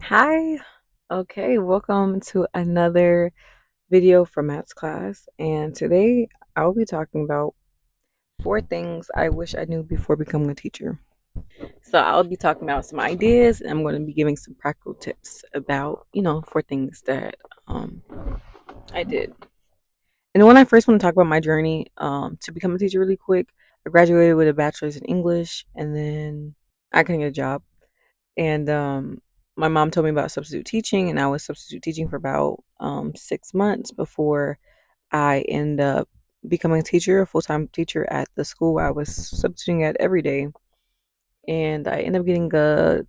Hi. Okay, welcome to another video from Matt's class. And today I'll be talking about four things I wish I knew before becoming a teacher. So I'll be talking about some ideas and I'm going to be giving some practical tips about, four things that um, I did. And when I first want to talk about my journey to become a teacher really quick, I graduated with a bachelor's in English and then I couldn't get a job. And my mom told me about substitute teaching, and I was substitute teaching for about 6 months before I ended up becoming a teacher, a full time teacher at the school I was substituting at every day. And I ended up getting a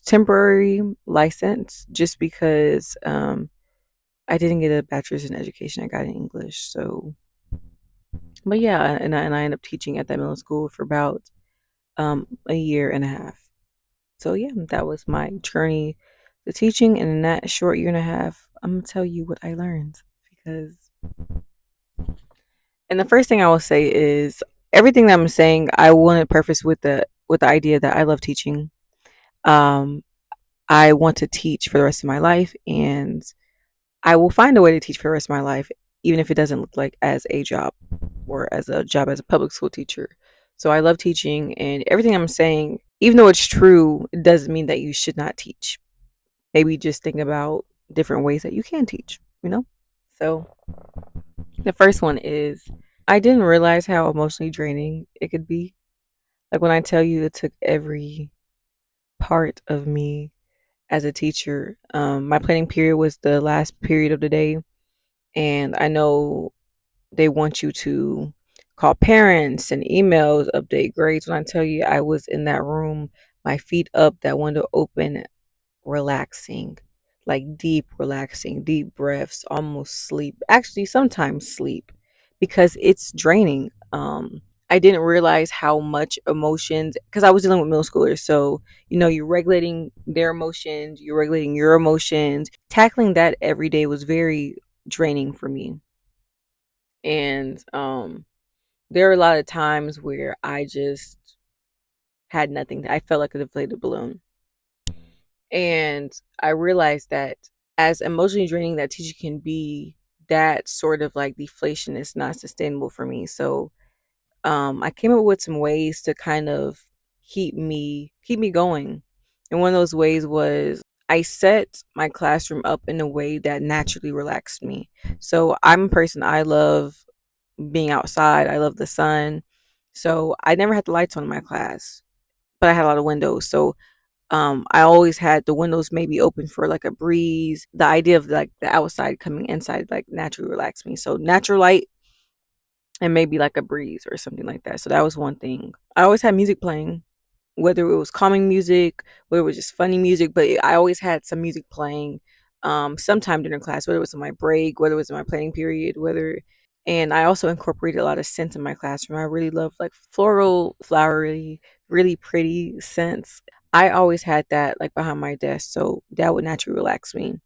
temporary license just because I didn't get a bachelor's in education. I got in English. So, but yeah, and I ended up teaching at that middle school for about a year and a half. So yeah, that was my journey to teaching, and in that short year and a half, I'm gonna tell you what I learned because. And the first thing I will say is everything that I'm saying, I want to preface with the idea that I love teaching. Um, I want to teach for the rest of my life, and I will find a way to teach for the rest of my life, even if it doesn't look like as a job or as a job as a public school teacher. So I love teaching, and everything I'm saying, even though it's true, it doesn't mean that you should not teach. Maybe just think about different ways that you can teach. So the first one is I didn't realize how emotionally draining it could be. Like when I tell you it took every part of me as a teacher. My planning period was the last period of the day, and I know they want you to call parents and emails, update grades. When I tell you I was in that room, my feet up, that window open, relaxing, like deep relaxing, deep breaths, almost sleep. Actually, sometimes sleep because it's draining. I didn't realize how much emotions because I was dealing with middle schoolers. So, you're regulating their emotions, you're regulating your emotions. Tackling that every day was very draining for me. And there are a lot of times where I just had nothing. I felt like a deflated balloon. And I realized that as emotionally draining that teaching can be, that sort of like deflation is not sustainable for me. So I came up with some ways to kind of keep me going. And one of those ways was I set my classroom up in a way that naturally relaxed me. So I'm a person, I love being outside. I love the sun. So I never had the lights on in my class, but I had a lot of windows. So I always had the windows maybe open for like a breeze. The idea of like the outside coming inside like naturally relaxed me. So natural light and maybe like a breeze or something like that. So that was one thing. I always had music playing, whether it was calming music, whether it was just funny music, but I always had some music playing sometime during class, whether it was in my break, whether it was in my planning period, whether and I also incorporated a lot of scents in my classroom. I really love like floral, flowery, really pretty scents. I always had that like behind my desk, so that would naturally relax me.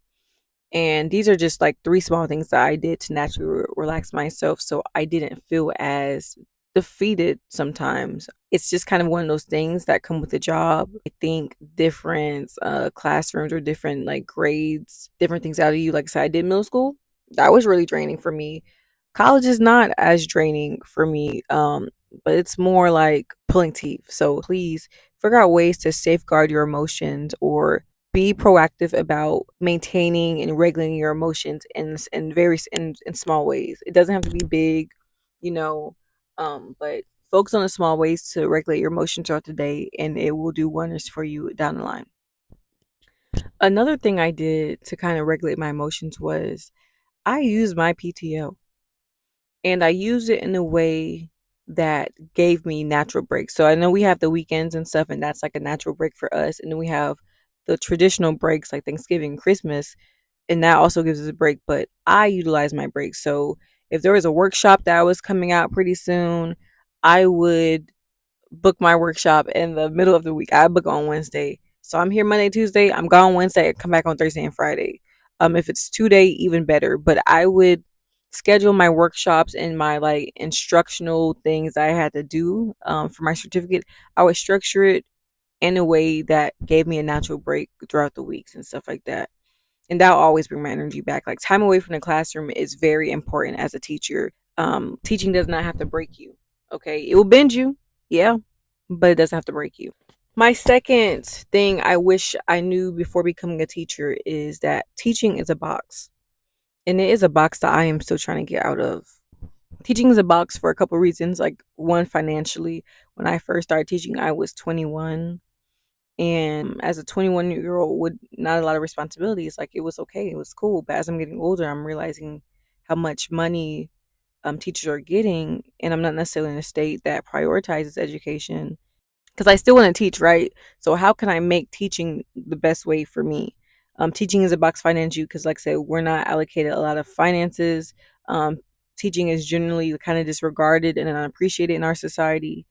And these are just like three small things that I did to naturally relax myself so I didn't feel as defeated sometimes. It's just kind of one of those things that come with the job. I think different classrooms or different like grades, different things out of you. Like I said, I did middle school. That was really draining for me. College is not as draining for me, but it's more like pulling teeth. So please figure out ways to safeguard your emotions or be proactive about maintaining and regulating your emotions in small ways. It doesn't have to be big, you know, but focus on the small ways to regulate your emotions throughout the day, and it will do wonders for you down the line. Another thing I did to kind of regulate my emotions was I used my PTO, and I used it in a way that gave me natural breaks. So I know we have the weekends and stuff, and that's like a natural break for us. And then we have the traditional breaks like Thanksgiving and Christmas, and that also gives us a break. But I utilize my breaks. So if there was a workshop that was coming out pretty soon, I would book my workshop in the middle of the week. I book on Wednesday. So I'm here Monday, Tuesday. I'm gone Wednesday. I come back on Thursday and Friday. If it's 2 day, even better. But I would schedule my workshops and my like instructional things I had to do for my certificate. I would structure it in a way that gave me a natural break throughout the weeks and stuff like that. And that'll always bring my energy back. Like time away from the classroom is very important as a teacher. Teaching does not have to break you. Okay, it will bend you, yeah, but it doesn't have to break you. My second thing I wish I knew before becoming a teacher is that teaching is a box, and it is a box that I am still trying to get out of. Teaching is a box for a couple of reasons. Like one, financially, when I first started teaching, I was 21, and as a 21-year old with not a lot of responsibilities, like it was okay, it was cool. But as I'm getting older, I'm realizing how much money teachers are getting, and I'm not necessarily in a state that prioritizes education because I still want to teach, right? So how can I make teaching the best way for me? Teaching is a box financially because, like I said, we're not allocated a lot of finances. Um, Teaching is generally kind of disregarded and unappreciated in our society.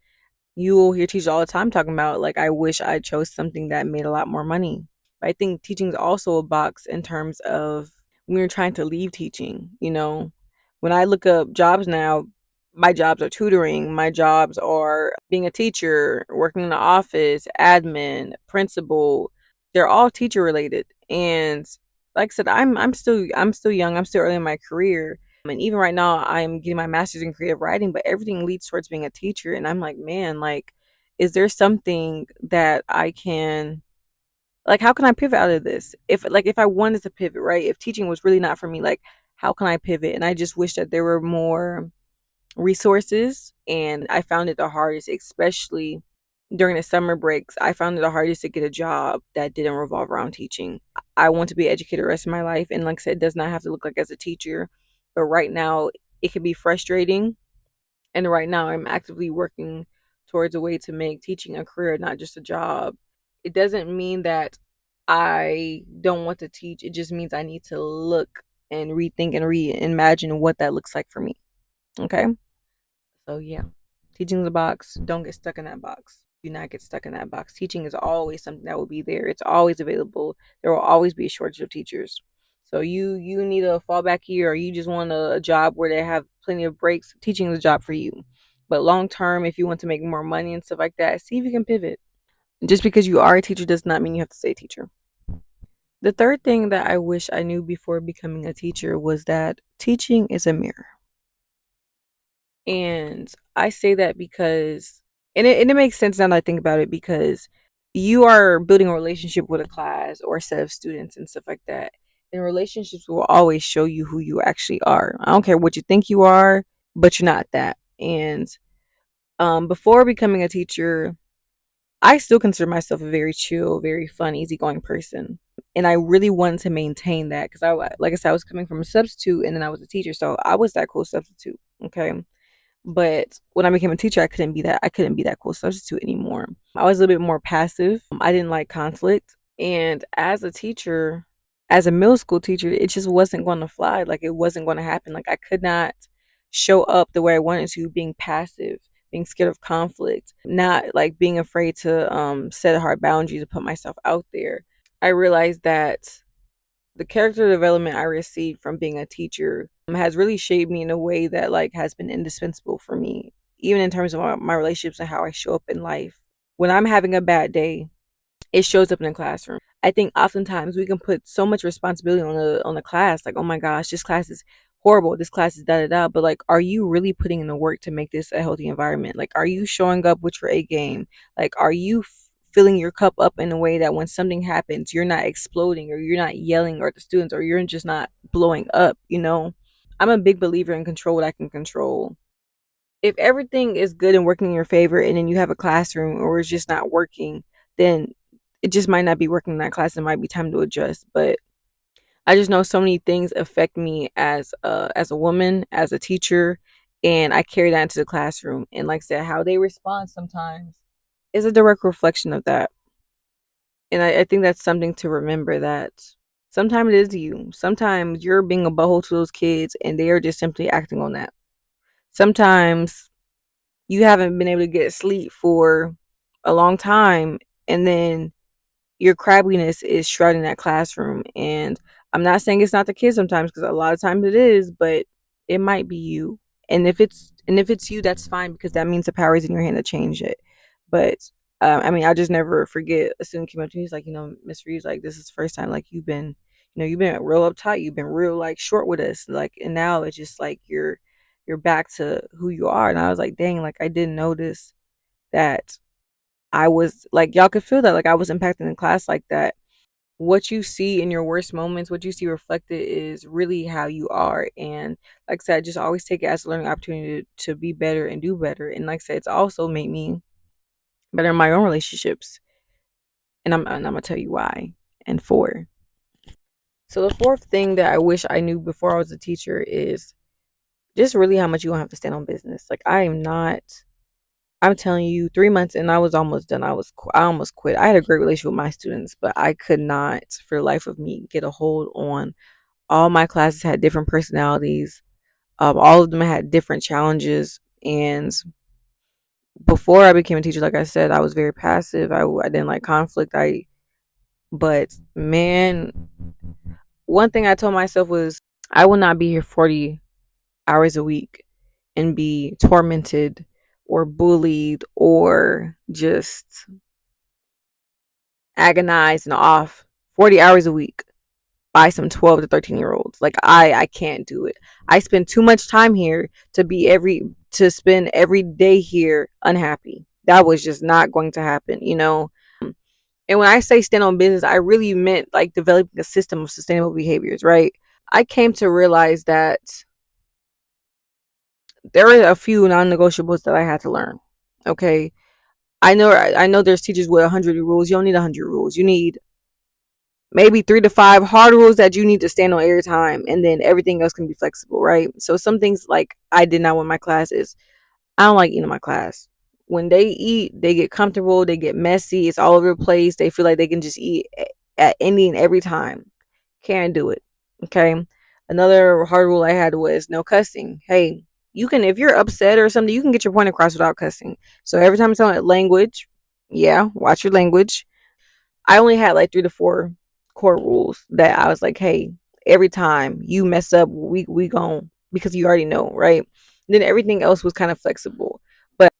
You will hear teachers all the time talking about, like, I wish I chose something that made a lot more money. But I think teaching is also a box in terms of when you're trying to leave teaching. When I look up jobs now, my jobs are tutoring, my jobs are being a teacher, working in the office, admin, principal. They're all teacher related. And like I said, I'm still young, I'm still early in my career. And even right now, I'm getting my master's in creative writing, but everything leads towards being a teacher. And I'm like, man, like, is there something that I can, like, how can I pivot out of this? If I wanted to pivot, right? If teaching was really not for me, like, how can I pivot? And I just wish that there were more resources. And I found it the hardest, especially during the summer breaks. I found it the hardest to get a job that didn't revolve around teaching. I want to be an educator the rest of my life. And like I said, it does not have to look like as a teacher. But right now, it can be frustrating. And right now, I'm actively working towards a way to make teaching a career, not just a job. It doesn't mean that I don't want to teach. It just means I need to look and rethink and reimagine what that looks like for me. Okay? So, yeah. Teaching is a box. Don't get stuck in that box. Do not get stuck in that box. Teaching is always something that will be there. It's always available. There will always be a shortage of teachers. So you need a fallback year, or you just want a job where they have plenty of breaks. Teaching is a job for you. But long term, if you want to make more money and stuff like that, see if you can pivot. Just because you are a teacher does not mean you have to stay a teacher. The third thing that I wish I knew before becoming a teacher was that teaching is a mirror. And I say that because, and it makes sense now that I think about it, because you are building a relationship with a class or a set of students and stuff like that. And relationships will always show you who you actually are. I don't care what you think you are, but you're not that. And before becoming a teacher, I still consider myself a very chill, very fun, easygoing person. And I really wanted to maintain that because like I said, I was coming from a substitute and then I was a teacher. So I was that cool substitute. Okay. But when I became a teacher, I couldn't be that cool substitute anymore. I was a little bit more passive. I didn't like conflict. And as a teacher, as a middle school teacher, it just wasn't going to fly. Like it wasn't going to happen. Like I could not show up the way I wanted to, being passive, being scared of conflict, not like being afraid to set hard boundaries to put myself out there. I realized that the character development I received from being a teacher has really shaped me in a way that like has been indispensable for me, even in terms of my relationships and how I show up in life. When I'm having a bad day, it shows up in the classroom. I think oftentimes we can put so much responsibility on the class, like, oh my gosh, this class is horrible, this class is da da da. But like, are you really putting in the work to make this a healthy environment? Like, are you showing up with your A game? Like, are you filling your cup up in a way that when something happens, you're not exploding or you're not yelling at the students or you're just not blowing up? I'm a big believer in control what I can control. If everything is good and working in your favor and then you have a classroom or it's just not working, then it just might not be working in that class. It might be time to adjust. But I just know so many things affect me as a woman, as a teacher, and I carry that into the classroom. And like I said, how they respond sometimes is a direct reflection of that. And I think that's something to remember, that sometimes it is you. Sometimes you're being a butthole to those kids and they are just simply acting on that. Sometimes you haven't been able to get sleep for a long time and then your crabbiness is shrouding that classroom. And I'm not saying it's not the kids sometimes, because a lot of times it is, but it might be you. And if it's you, that's fine, because that means the power is in your hand to change it. But I mean, I just never forget. A student came up to me, he's like, Miss Reeves, like this is the first time like you've been real uptight, you've been real like short with us, like, and now it's just like you're back to who you are. And I was like, dang, like I didn't notice that I was like, y'all could feel that like I was impacting the class like that. What you see in your worst moments, what you see reflected is really how you are. And like I said, just always take it as a learning opportunity to be better and do better. And like I said, it's also made me better in my own relationships. And I'm gonna tell you why. And four. So the fourth thing that I wish I knew before I was a teacher is just really how much you don't have to stand on business. Like I am not. I'm telling you, 3 months and I was almost done. I almost quit. I had a great relationship with my students, but I could not, for the life of me, get a hold on. All my classes had different personalities. All of them had different challenges. And before I became a teacher, like I said, I was very passive. I didn't like conflict. But man, one thing I told myself was I will not be here 40 hours a week and be tormented or bullied or just agonized and off 40 hours a week by some 12 to 13-year-olds. Like I can't do it. I spend too much time here to spend every day here unhappy. That was just not going to happen. And when I say stand on business, I really meant like developing a system of sustainable behaviors, right? I came to realize that there are a few non-negotiables that I had to learn. Okay, I know there's teachers with 100 rules. You don't need 100 rules. You need maybe 3 to 5 hard rules that you need to stand on every time, and then everything else can be flexible, right? So some things like I did not want my class is I don't like eating in my class. When they eat, they get comfortable, they get messy, it's all over the place. They feel like they can just eat at any and every time. Can't do it. Okay. Another hard rule I had was no cussing. Hey, you can, if you're upset or something, you can get your point across without cussing. So every time it's on language, yeah, watch your language. I only had like 3 to 4 core rules that I was like, hey, every time you mess up, we gon' because you already know, right? And then everything else was kind of flexible. But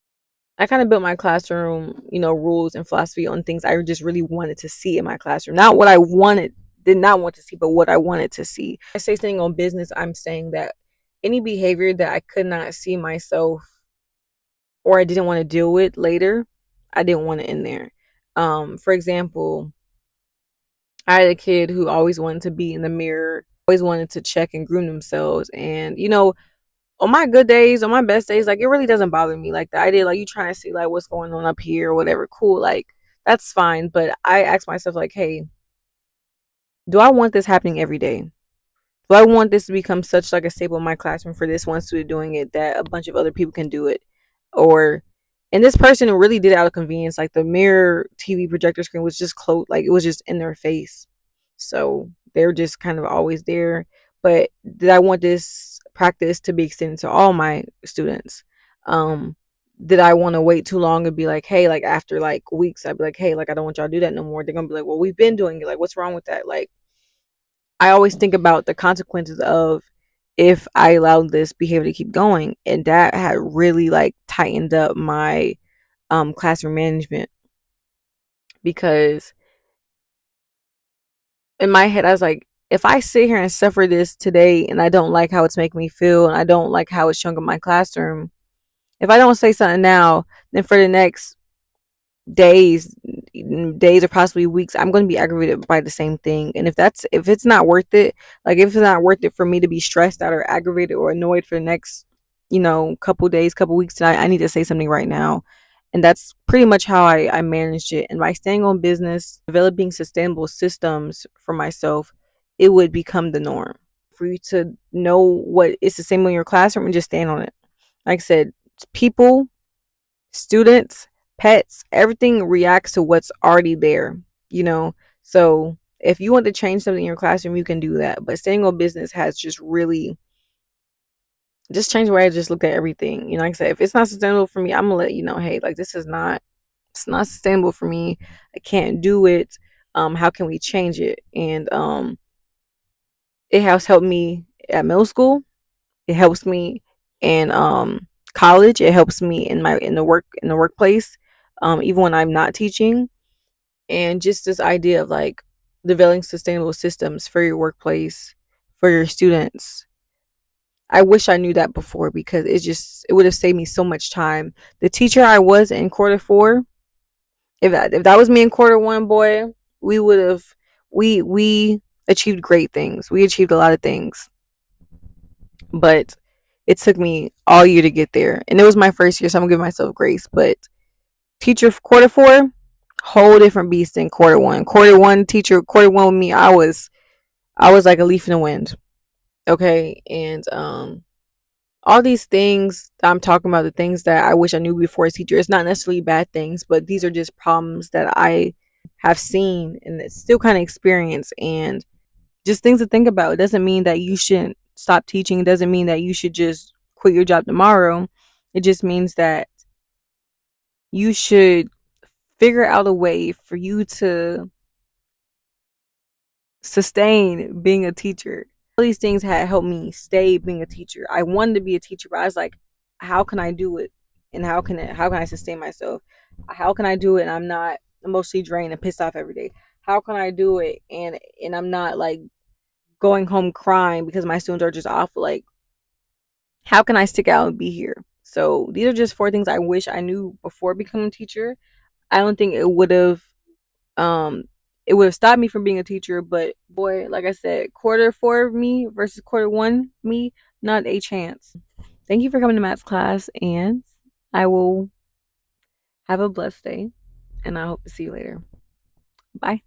I kind of built my classroom, rules and philosophy on things I just really wanted to see in my classroom. Not what I did not want to see, but what I wanted to see. I say staying on business, I'm saying that any behavior that I could not see myself or I didn't want to deal with later, I didn't want it in there. For example, I had a kid who always wanted to be in the mirror, always wanted to check and groom themselves. And, on my good days, on my best days, like it really doesn't bother me. Like the idea, like you trying to see like what's going on up here or whatever, cool, like that's fine. But I ask myself, like, hey, do I want this happening every day? Do I want this to become such like a staple in my classroom for this one student doing it that a bunch of other people can do it? Or and this person really did it out of convenience. Like the mirror TV projector screen was just close, like it was just in their face. So they're just kind of always there. But did I want this practice to be extended to all my students? Did I want to wait too long and be like, hey, like after like weeks, I'd be like, hey, like I don't want y'all to do that no more. They're gonna be like, well, we've been doing it. Like, what's wrong with that? Like, I always think about the consequences of if I allowed this behavior to keep going, and that had really like tightened up my classroom management because in my head I was like, if I sit here and suffer this today and I don't like how it's making me feel and I don't like how it's showing up my classroom, if I don't say something now, then for the next days days or possibly weeks, I'm going to be aggravated by the same thing. And if it's not worth it, like if it's not worth it for me to be stressed out or aggravated or annoyed for the next couple days, couple weeks, tonight, I need to say something right now. And that's pretty much how I managed it. And by staying on business, developing sustainable systems for myself, it would become the norm for you to know what it's the same in your classroom and just stand on it. Like I said, people, students, pets, everything reacts to what's already there. So if you want to change something in your classroom, you can do that. But staying on business has just really just changed the way I just looked at everything. Like I said, if it's not sustainable for me, I'm gonna let you know, hey, like this is not it's not sustainable for me. I can't do it. How can we change it? And it has helped me at middle school. It helps me in college. It helps me in the workplace. even when I'm not teaching. And just this idea of like developing sustainable systems for your workplace, for your students. I wish I knew that before because it would have saved me so much time. The teacher I was in quarter 4, if that was me in quarter 1, boy, we would have we achieved great things. We achieved a lot of things, but it took me all year to get there, and it was my first year, so I'm gonna give myself grace. But teacher quarter 4, whole different beast than quarter 1. Quarter 1 teacher, quarter 1 with me, I was like a leaf in the wind. Okay, and all these things that I'm talking about, the things that I wish I knew before as teacher, it's not necessarily bad things, but these are just problems that I have seen and that still kind of experience, and just things to think about. It doesn't mean that you shouldn't stop teaching. It doesn't mean that you should just quit your job tomorrow. It just means that you should figure out a way for you to sustain being a teacher. All these things had helped me stay being a teacher. I wanted to be a teacher, but I was like, how can I do it? And how can I sustain myself? How can I do it and I'm not emotionally drained and pissed off every day? How can I do it and I'm not like going home crying because my students are just awful? Like, how can I stick out and be here? So these are just 4 things I wish I knew before becoming a teacher. I don't think um it would have stopped me from being a teacher, but boy, like I said, quarter 4 me versus quarter 1 me, not a chance. Thank you for coming to maths class, and I will have a blessed day, and I hope to see you later. Bye.